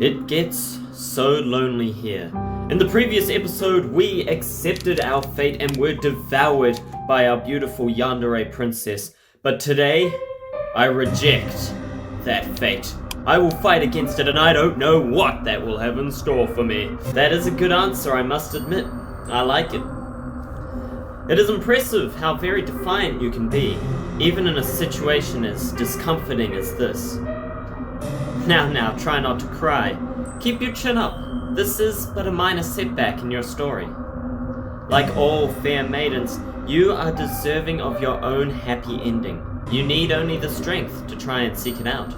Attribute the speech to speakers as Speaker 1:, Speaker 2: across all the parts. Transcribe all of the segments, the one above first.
Speaker 1: It gets so lonely here. In the previous episode, we accepted our fate and were devoured by our beautiful Yandere princess. But today, I reject that fate. I will fight against it and I don't know what that will have in store for me. That is a good answer, I must admit. I like it. It is impressive how very defiant you can be, even in a situation as discomforting as this. Now, try not to cry. Keep your chin up. This is but a minor setback in your story. Like all fair maidens, you are deserving of your own happy ending. You need only the strength to try and seek it out.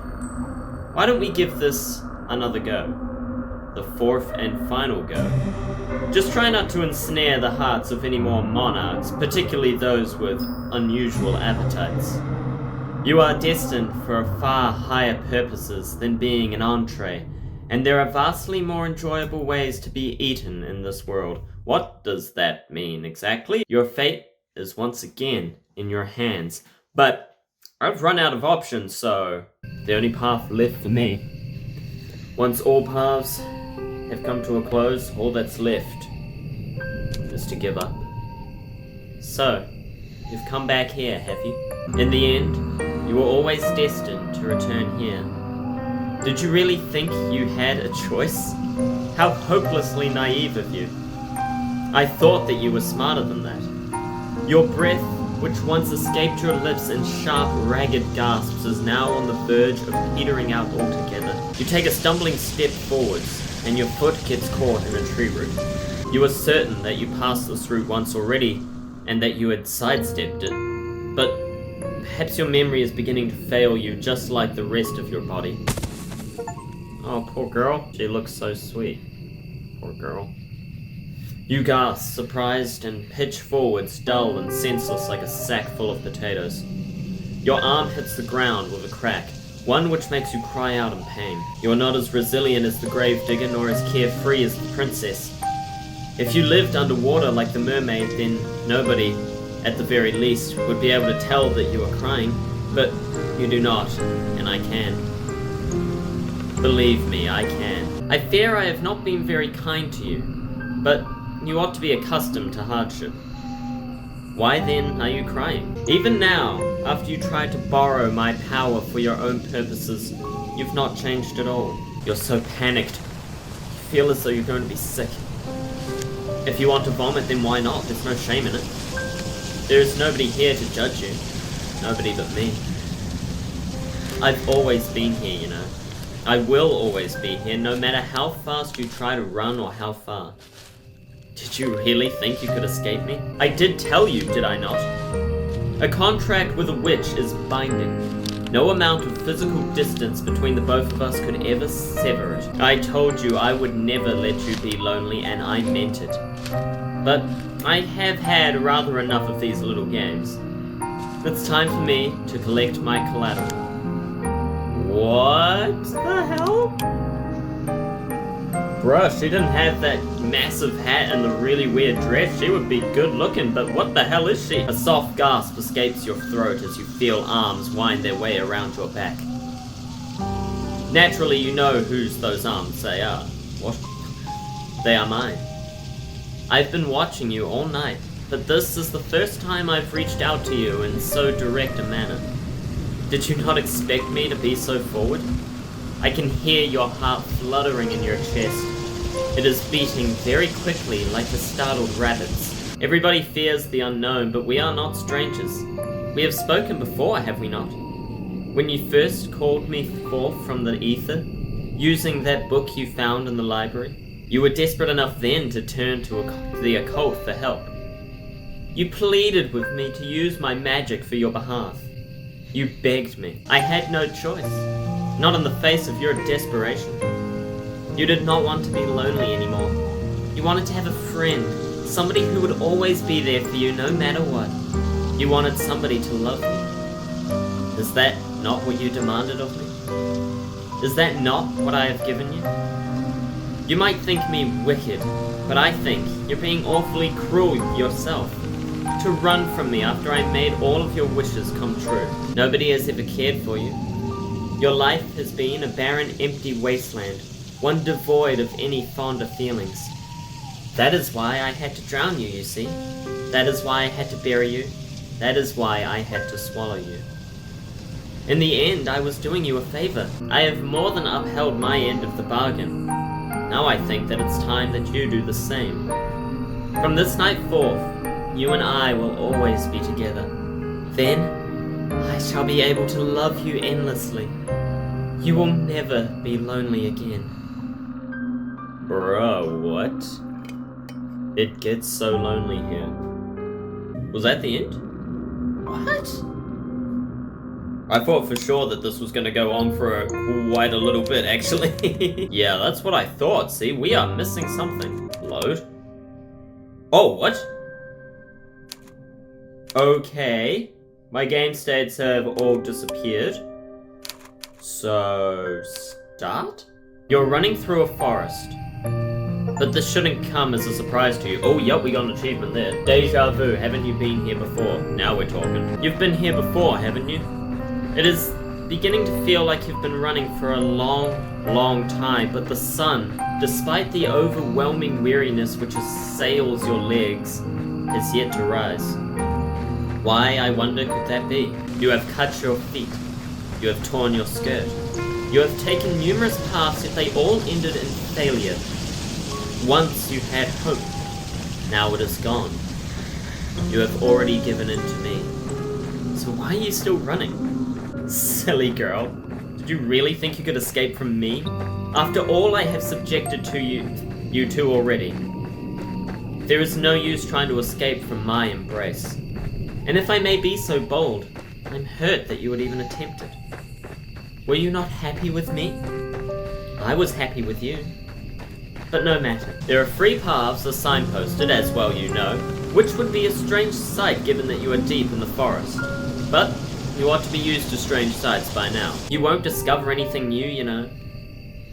Speaker 1: Why don't we give this another go? The fourth and final go. Just try not to ensnare the hearts of any more monarchs, particularly those with unusual appetites. You are destined for far higher purposes than being an entree, and there are vastly more enjoyable ways to be eaten in this world. What does that mean exactly? Your fate is once again in your hands, but I've run out of options, so the only path left for me. Once all paths have come to a close, all that's left is to give up. So, you've come back here, have you? In the end, you were always destined to return here. Did you really think you had a choice? How hopelessly naive of you. I thought that you were smarter than that. Your breath, which once escaped your lips in sharp, ragged gasps, is now on the verge of petering out altogether. You take a stumbling step forwards, and your foot gets caught in a tree root. You are certain that you passed this route once already, and that you had sidestepped it. But perhaps your memory is beginning to fail you, just like the rest of your body. Oh, poor girl. She looks so sweet. Poor girl. You gasp, surprised, and pitch forwards, dull and senseless like a sack full of potatoes. Your arm hits the ground with a crack, one which makes you cry out in pain. You are not as resilient as the gravedigger, nor as carefree as the princess. If you lived underwater like the mermaid, then nobody, at the very least, would be able to tell that you are crying, but you do not, and I can. Believe me, I can. I fear I have not been very kind to you, but you ought to be accustomed to hardship. Why then are you crying? Even now, after you tried to borrow my power for your own purposes, you've not changed at all. You're so panicked. You feel as though you're going to be sick. If you want to vomit, then why not? There's no shame in it. There is nobody here to judge you. Nobody but me. I've always been here, you know. I will always be here, no matter how fast you try to run or how far. Did you really think you could escape me? I did tell you, did I not? A contract with a witch is binding. No amount of physical distance between the both of us could ever sever it. I told you I would never let you be lonely, and I meant it. But I have had rather enough of these little games. It's time for me to collect my collateral. What the hell? Bruh, she didn't have that massive hat and the really weird dress. She would be good looking, but what the hell is she? A soft gasp escapes your throat as you feel arms wind their way around your back. Naturally, you know whose those arms they are. What? They are mine. I've been watching you all night, but this is the first time I've reached out to you in so direct a manner. Did you not expect me to be so forward? I can hear your heart fluttering in your chest. It is beating very quickly like the startled rabbits. Everybody fears the unknown, but we are not strangers. We have spoken before, have we not? When you first called me forth from the ether, using that book you found in the library, you were desperate enough then to turn to the occult for help. You pleaded with me to use my magic for your behalf. You begged me. I had no choice. Not in the face of your desperation. You did not want to be lonely anymore. You wanted to have a friend, somebody who would always be there for you no matter what. You wanted somebody to love you. Is that not what you demanded of me? Is that not what I have given you? You might think me wicked, but I think you're being awfully cruel yourself. To run from me after I made all of your wishes come true. Nobody has ever cared for you. Your life has been a barren, empty wasteland, one devoid of any fonder feelings. That is why I had to drown you, you see. That is why I had to bury you. That is why I had to swallow you. In the end, I was doing you a favor. I have more than upheld my end of the bargain. Now I think that it's time that you do the same. From this night forth, you and I will always be together. Then, I shall be able to love you endlessly. You will never be lonely again. Bro, what? It gets so lonely here. Was that the end? What? I thought for sure that this was going to go on for quite a little bit, actually. Yeah, that's what I thought. See, we are missing something. Load. Oh, what? Okay. My game states have all disappeared. So, start? You're running through a forest. But this shouldn't come as a surprise to you. Oh, yep, we got an achievement there. Deja vu, haven't you been here before? Now we're talking. You've been here before, haven't you? It is beginning to feel like you've been running for a long time, but the sun, despite the overwhelming weariness which assails your legs, is yet to rise. Why, I wonder, could that be? You have cut your feet. You have torn your skirt. You have taken numerous paths, yet they all ended in failure. Once you had hope. Now it is gone. You have already given in to me. So why are you still running? Silly girl. Did you really think you could escape from me? After all I have subjected to you two already. There is no use trying to escape from my embrace. And if I may be so bold, I'm hurt that you would even attempt it. Were you not happy with me? I was happy with you. But no matter. There are 3 paths as signposted, as well you know, which would be a strange sight given that you are deep in the forest. But you ought to be used to strange sights by now. You won't discover anything new, you know.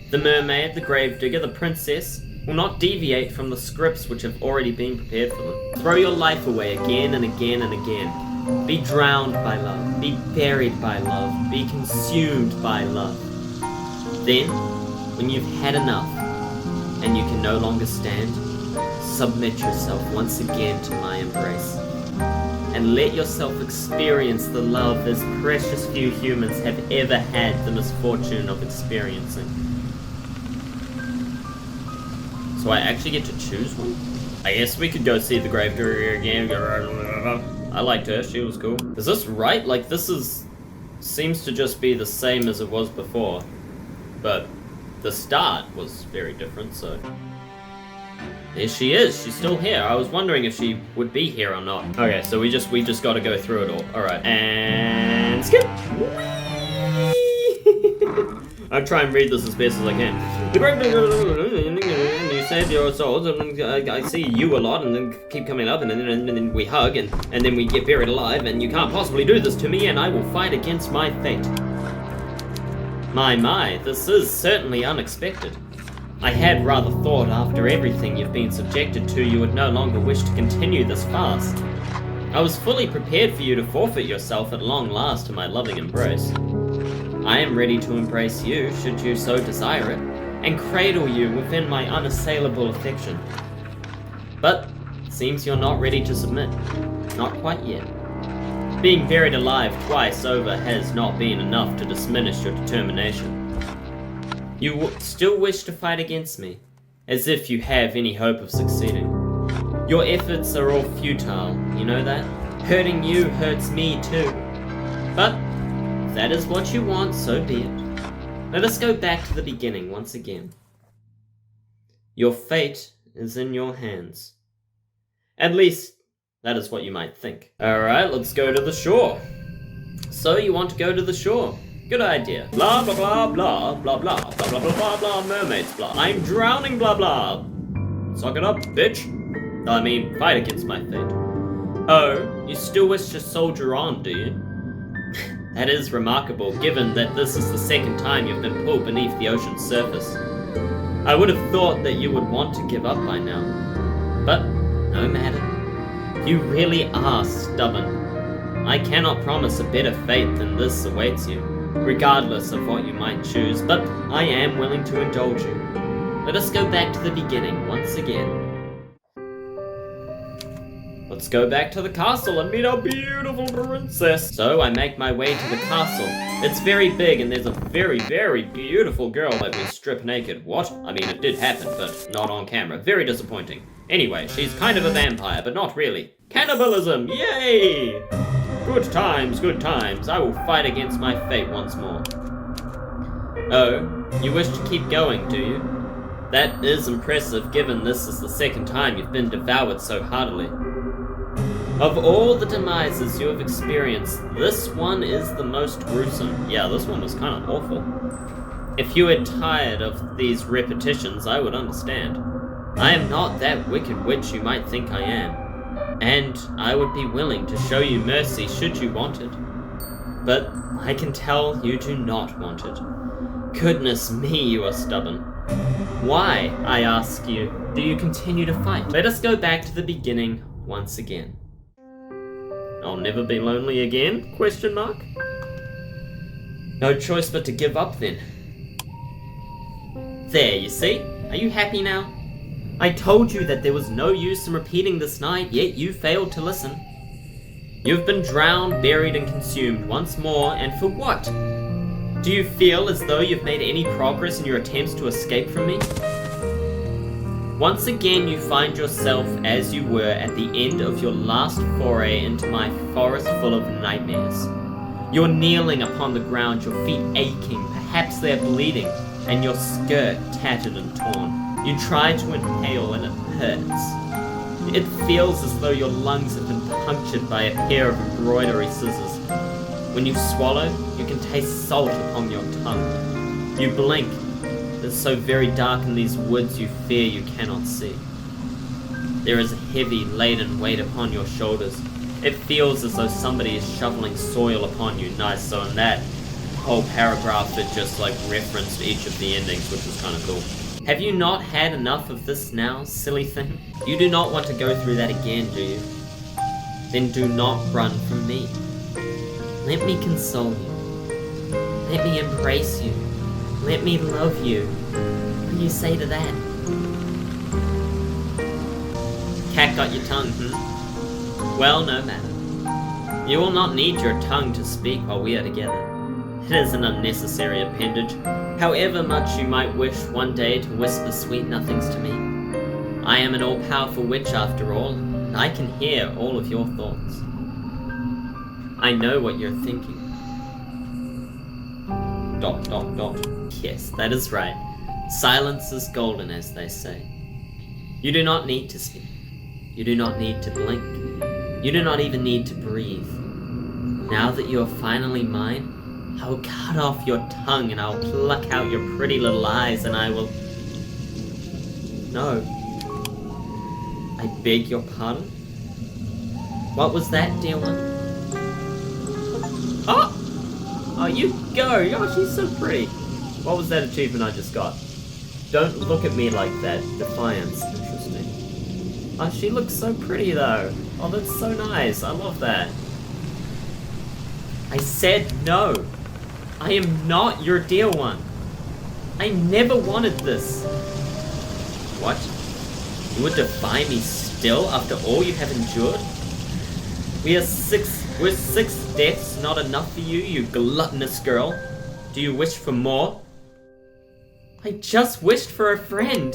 Speaker 1: The mermaid, the gravedigger, the princess will not deviate from the scripts which have already been prepared for them. Throw your life away again and again and again. Be drowned by love. Be buried by love. Be consumed by love. Then, when you've had enough, and you can no longer stand, submit yourself once again to my embrace. And let yourself experience the love as precious few humans have ever had the misfortune of experiencing. So I actually get to choose one? I guess we could go see the gravedigger again. I liked her, she was cool. Is this right? Like, seems to just be the same as it was before. But the start was very different, so... There she is, she's still here. I was wondering if she would be here or not. Okay, so we just gotta go through it all. Alright, and skip! I'll try and read this as best as I can. You saved your souls, and I see you a lot, and then keep coming up, and then we hug, and then we get buried alive, and you can't possibly do this to me, and I will fight against my fate. My, this is certainly unexpected. I had rather thought after everything you've been subjected to, you would no longer wish to continue this fast. I was fully prepared for you to forfeit yourself at long last to my loving embrace. I am ready to embrace you, should you so desire it, and cradle you within my unassailable affection. But it seems you're not ready to submit. Not quite yet. Being buried alive twice over has not been enough to diminish your determination. You still wish to fight against me, as if you have any hope of succeeding. Your efforts are all futile, you know that? Hurting you hurts me too. But if that is what you want, so be it. Let us go back to the beginning once again. Your fate is in your hands. At least, that is what you might think. Alright, let's go to the shore. So you want to go to the shore? Good idea. Blah blah blah blah blah blah blah blah blah blah blah mermaids blah. I'm drowning blah blah. Suck it up, bitch. I mean, fight against my fate. Oh, you still wish to soldier on, do you? That is remarkable, given that this is the second time you've been pulled beneath the ocean's surface. I would have thought that you would want to give up by now. But, no matter. You really are stubborn. I cannot promise a better fate than this awaits you, regardless of what you might choose, but I am willing to indulge you. Let us go back to the beginning once again. Let's go back to the castle and meet our beautiful princess. So I make my way to the castle. It's very big and there's a very, very beautiful girl that we strip naked. What? I mean, it did happen, but not on camera. Very disappointing. Anyway, she's kind of a vampire, but not really. Cannibalism! Yay! Good times, good times. I will fight against my fate once more. Oh, you wish to keep going, do you? That is impressive, given this is the second time you've been devoured so heartily. Of all the demises you have experienced, this one is the most gruesome. Yeah, this one was kind of awful. If you were tired of these repetitions, I would understand. I am not that wicked witch you might think I am, and I would be willing to show you mercy should you want it. But I can tell you do not want it. Goodness me, you are stubborn. Why, I ask you, do you continue to fight? Let us go back to the beginning once again. I'll never be lonely again? Question mark. No choice but to give up then. There, you see? Are you happy now? I told you that there was no use in repeating this night, yet you failed to listen. You've been drowned, buried, and consumed once more, and for what? Do you feel as though you've made any progress in your attempts to escape from me? Once again you find yourself as you were at the end of your last foray into my forest full of nightmares. You're kneeling upon the ground, your feet aching, perhaps they're bleeding, and your skirt tattered and torn. You try to inhale and it hurts. It feels as though your lungs have been punctured by a pair of embroidery scissors. When you swallow, you can taste salt upon your tongue. You blink. It's so very dark in these woods you fear you cannot see. There is a heavy, laden weight upon your shoulders. It feels as though somebody is shoveling soil upon you. Nice, so in that whole paragraph it just like referenced each of the endings, which was kind of cool. Have you not had enough of this now, silly thing? You do not want to go through that again, do you? Then do not run from me. Let me console you. Let me embrace you. Let me love you. What do you say to that? Cat got your tongue, Well, no matter. You will not need your tongue to speak while we are together. It is an unnecessary appendage, however much you might wish one day to whisper sweet nothings to me. I am an all-powerful witch after all, and I can hear all of your thoughts. I know what you're thinking. ... Yes, that is right. Silence is golden, as they say. You do not need to speak. You do not need to blink. You do not even need to breathe. Now that you are finally mine, I will cut off your tongue and I will pluck out your pretty little eyes and I will... No. I beg your pardon? What was that, dear one? Oh! Oh, you go! Oh, she's so pretty. What was that achievement I just got? Don't look at me like that. Defiance. Interesting. Oh, she looks so pretty though. Oh, that's so nice. I love that. I said no. I am not your dear one. I never wanted this. What? You would defy me still after all you have endured? Were 6 deaths not enough for you, you gluttonous girl? Do you wish for more? I just wished for a friend.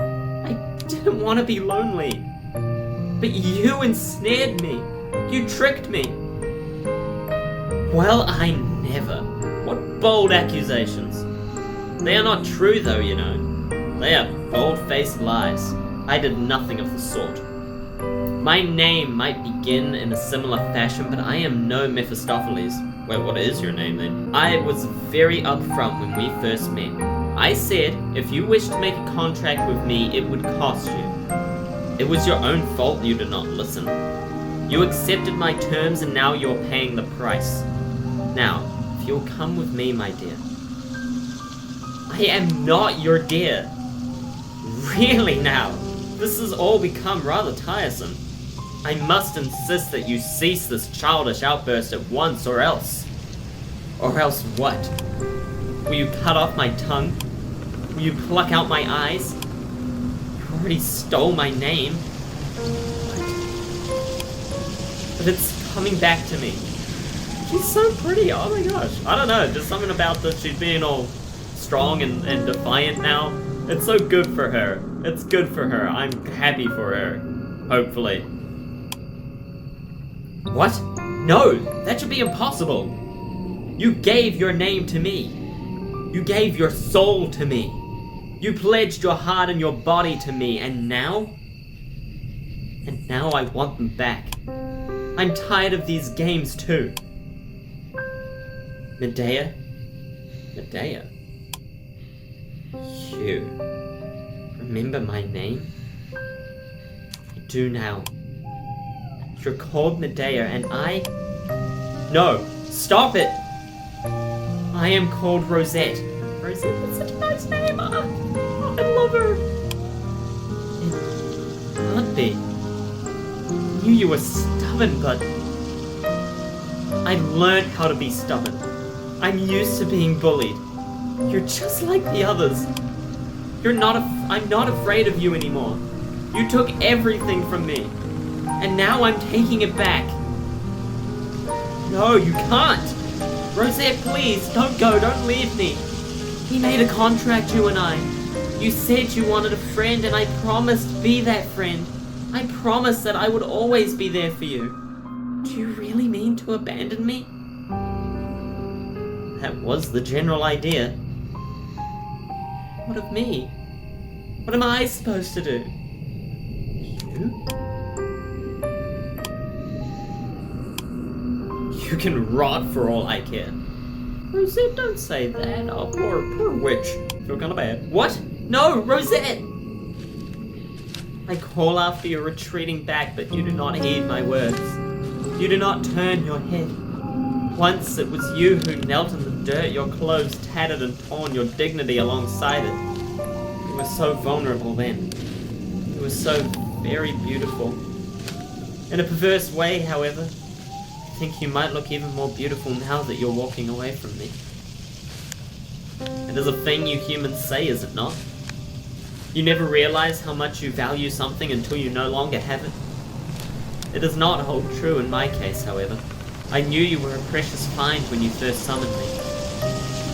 Speaker 1: I didn't want to be lonely. But you ensnared me. You tricked me. Well, I never. What bold accusations. They are not true though, you know. They are bold-faced lies. I did nothing of the sort. My name might begin in a similar fashion, but I am no Mephistopheles. Wait, what is your name then? I was very upfront when we first met. I said, if you wish to make a contract with me, it would cost you. It was your own fault you did not listen. You accepted my terms and now you're paying the price. Now, if you'll come with me, my dear. I am not your dear. Really now, this has all become rather tiresome. I must insist that you cease this childish outburst at once, or else. Or else what? Will you cut off my tongue? Will you pluck out my eyes? You already stole my name. But it's coming back to me. She's so pretty, oh my gosh. I don't know, just something about that she's being all strong and defiant now. It's so good for her. It's good for her. I'm happy for her. Hopefully. What? No, that should be impossible. You gave your name to me. You gave your soul to me. You pledged your heart and your body to me, and now? And now I want them back. I'm tired of these games too. Medea? Medea? You remember my name? I do now. You're called Medea, and I... No! Stop it! I am called Rosette. Rosette, that's such a nice name! I love her! It can't be. I knew you were stubborn, but... I've learned how to be stubborn. I'm used to being bullied. You're just like the others. I'm not afraid of you anymore. You took everything from me. And now I'm taking it back. No, you can't. Rosette, please, don't go, don't leave me. We made a contract, you and I. You said you wanted a friend, and I promised to be that friend. I promised that I would always be there for you. Do you really mean to abandon me? That was the general idea. What of me? What am I supposed to do? You? You can rot for all I care. Rosette, don't say that. Oh, poor witch. Feel kind of bad. What? No, Rosette! I call after you retreating back, but you do not heed my words. You do not turn your head. Once it was you who knelt in the dirt, your clothes tattered and torn, your dignity alongside it. You were so vulnerable then. You were so very beautiful. In a perverse way, however, I think you might look even more beautiful now that you're walking away from me. It is a thing you humans say, is it not? You never realize how much you value something until you no longer have it. It does not hold true in my case, however. I knew you were a precious find when you first summoned me.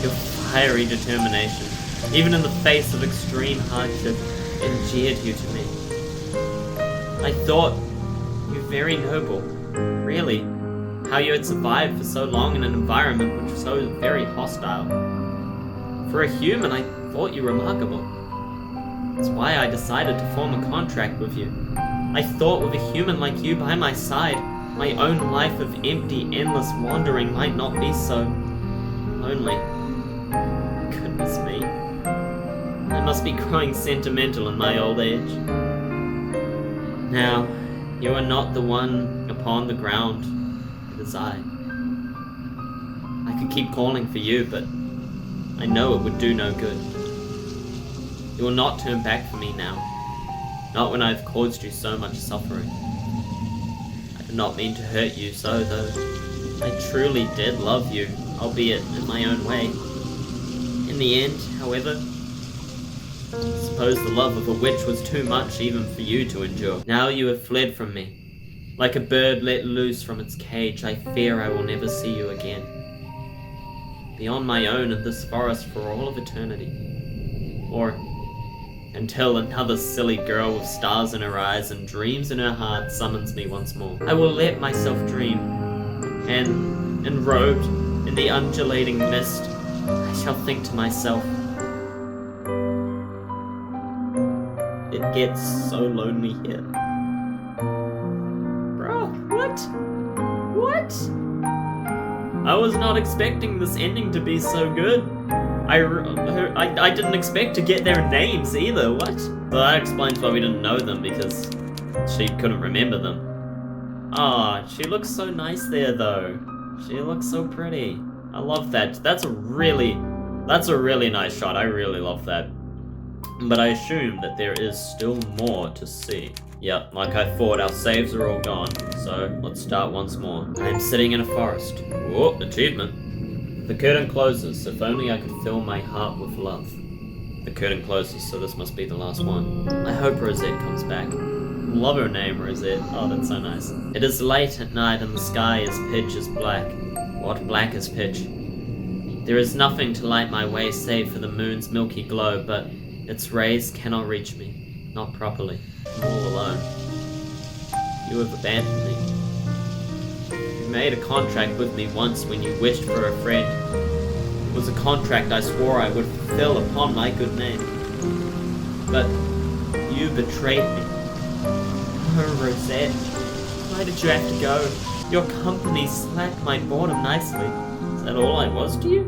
Speaker 1: Your fiery determination, even in the face of extreme hardship, endeared you to me. I thought you very noble, really, how you had survived for so long in an environment which was so very hostile. For a human, I thought you remarkable. That's why I decided to form a contract with you. I thought with a human like you by my side, my own life of empty, endless wandering might not be so lonely. Goodness me. I must be growing sentimental in my old age. Now, you are not the one upon the ground. It is I. I could keep calling for you, but I know it would do no good. You will not turn back for me now. Not when I have caused you so much suffering. I did not mean to hurt you so, though. I truly did love you, albeit in my own way. In the end, however, I suppose the love of a witch was too much even for you to endure. Now you have fled from me. Like a bird let loose from its cage, I fear I will never see you again. Beyond my own in this forest for all of eternity. Or until another silly girl with stars in her eyes and dreams in her heart summons me once more. I will let myself dream, and, enrobed in the undulating mist, I shall think to myself, it gets so lonely here. Bro, what? I was not expecting this ending to be so good. I didn't expect to get their names either, what? So that explains why we didn't know them, because she couldn't remember them. Ah, she looks so nice there though. She looks so pretty. I love that. That's a really nice shot. I really love that. But I assume that there is still more to see. Yep, like I thought, our saves are all gone. So let's start once more. I am sitting in a forest. Whoa, achievement. The curtain closes. If only I could fill my heart with love. The curtain closes, so this must be the last one. I hope Rosette comes back. Love her name, Rosette. Oh, that's so nice. It is late at night and the sky is pitch as black. What black as pitch? There is nothing to light my way save for the moon's milky glow, but its rays cannot reach me. Not properly. I'm all alone. You have abandoned me. You made a contract with me once when you wished for a friend. It was a contract I swore I would fulfill upon my good name. But you betrayed me. Oh, Rosette, why did you have to go? Your company slacked my boredom nicely. Is that all I was to you?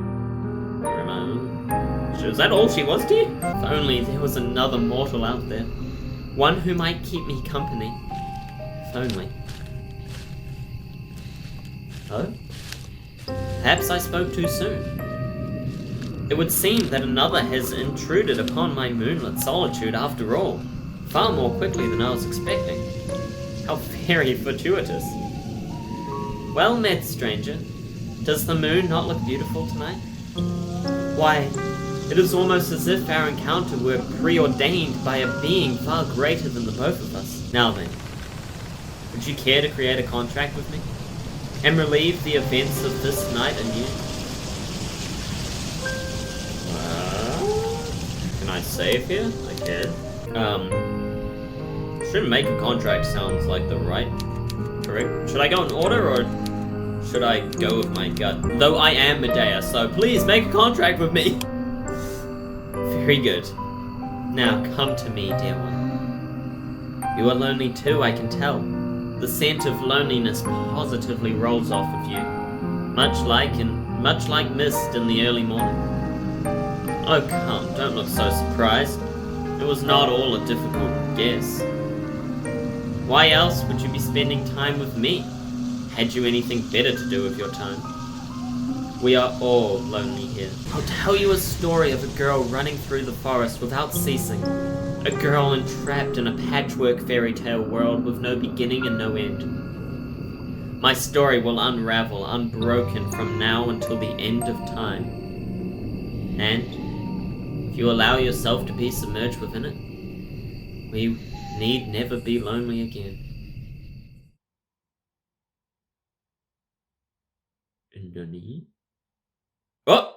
Speaker 1: Or am I... Is that all she was to you? If only there was another mortal out there. One who might keep me company. If only. Oh? Perhaps I spoke too soon. It would seem that another has intruded upon my moonlit solitude after all, far more quickly than I was expecting. How very fortuitous. Well met, stranger. Does the moon not look beautiful tonight? Why, it is almost as if our encounter were preordained by a being far greater than the both of us. Now then, would you care to create a contract with me? And relieve the events of this night anew? Can I save here? I can. Shouldn't make a contract sounds like the right... Correct? Should I go in order or should I go with my gut? Though I am Medea, so please make a contract with me. Very good. Now come to me, dear one. You are lonely too, I can tell. The scent of loneliness positively rolls off of you, much like mist in the early morning. Oh come, don't look so surprised. It was not all a difficult guess. Why else would you be spending time with me? Had you anything better to do with your time? We are all lonely here. I'll tell you a story of a girl running through the forest without ceasing. A girl entrapped in a patchwork fairy tale world with no beginning and no end. My story will unravel unbroken from now until the end of time. And if you allow yourself to be submerged within it, we need never be lonely again. Oh!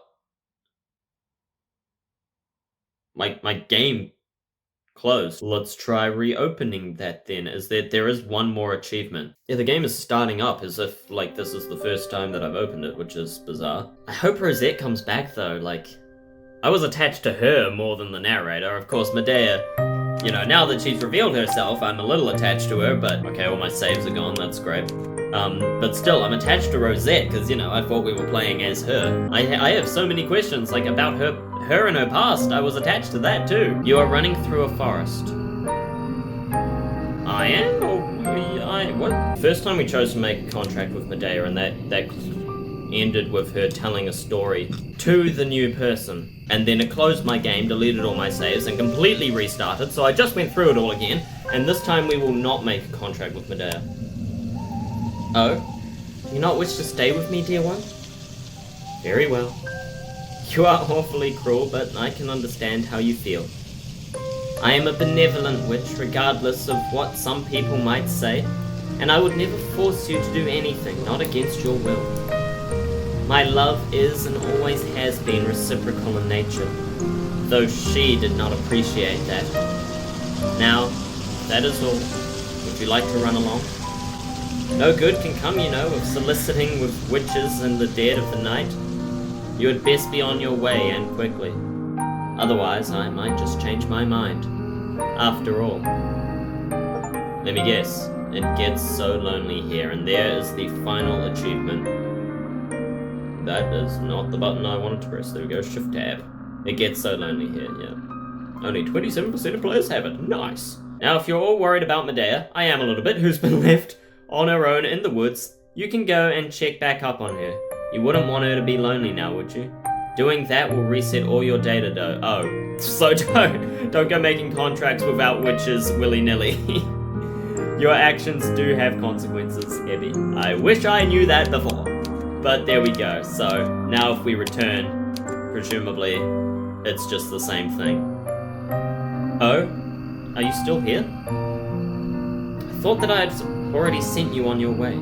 Speaker 1: My game closed. Let's try reopening that then, as there is one more achievement. Yeah, the game is starting up as if, like, this is the first time that I've opened it, which is bizarre. I hope Rosette comes back though, like... I was attached to her more than the narrator. Of course, Medea, you know, now that she's revealed herself, I'm a little attached to her, but... Okay, all my saves are gone, that's great. But still, I'm attached to Rosette, because, you know, I thought we were playing as her. I have so many questions, like, about her and her past. I was attached to that, too. You are running through a forest. I am? Or what? First time we chose to make a contract with Medea, and that ended with her telling a story to the new person. And then it closed my game, deleted all my saves, and completely restarted, so I just went through it all again, and this time we will not make a contract with Medea. Oh? Do you not wish to stay with me, dear one? Very well. You are awfully cruel, but I can understand how you feel. I am a benevolent witch, regardless of what some people might say, and I would never force you to do anything, not against your will. My love is and always has been reciprocal in nature, though she did not appreciate that. Now, that is all. Would you like to run along? No good can come, you know, of soliciting with witches in the dead of the night. You had best be on your way, and quickly. Otherwise, I might just change my mind. After all. Let me guess. It gets so lonely here, and there is the final achievement. That is not the button I wanted to press. There we go, Shift Tab. It gets so lonely here, yeah. Only 27% of players have it. Nice. Now, if you're all worried about Medea, I am a little bit, who's been left on her own in the woods, you can go and check back up on her. You wouldn't want her to be lonely now, would you? Doing that will reset all your data though. Oh, so don't go making contracts without witches willy-nilly. Your actions do have consequences, Ebby. I wish I knew that before. But there we go. So, now if we return, presumably, It's just the same thing. Oh? Are you still here? I thought that I had already sent you on your way.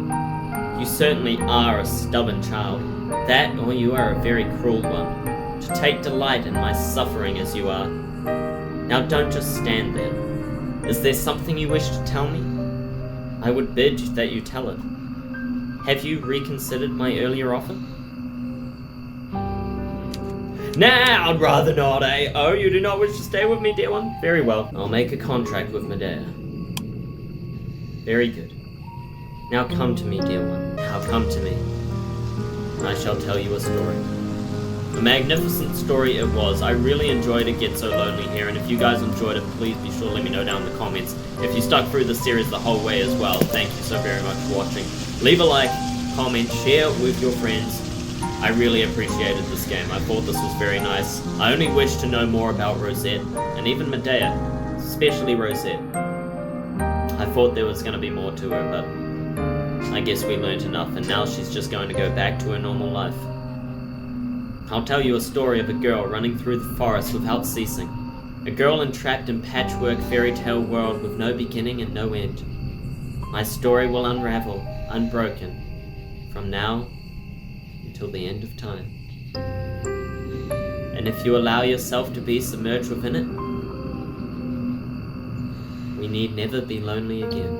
Speaker 1: You certainly are a stubborn child. That, or you are a very cruel one, to take delight in my suffering as you are. Now don't just stand there. Is there something you wish to tell me? I would bid that you tell it. Have you reconsidered my earlier offer? Nah, I'd rather not, eh? Oh, you do not wish to stay with me, dear one? Very well. I'll make a contract with Medea. Very good. Now come to me, dear one. Now come to me. And I shall tell you a story. A magnificent story it was. I really enjoyed It Gets So Lonely here, and if you guys enjoyed it, please be sure to let me know down in the comments. If you stuck through the series the whole way as well, thank you so very much for watching. Leave a like, comment, share with your friends. I really appreciated this game. I thought this was very nice. I only wish to know more about Rosette, and even Medea, especially Rosette. I thought there was going to be more to her, but I guess we learned enough, and now she's just going to go back to her normal life. I'll tell you a story of a girl running through the forest without ceasing. A girl entrapped in patchwork fairy tale world with no beginning and no end. My story will unravel, unbroken, from now until the end of time. And if you allow yourself to be submerged within it, we need never be lonely again.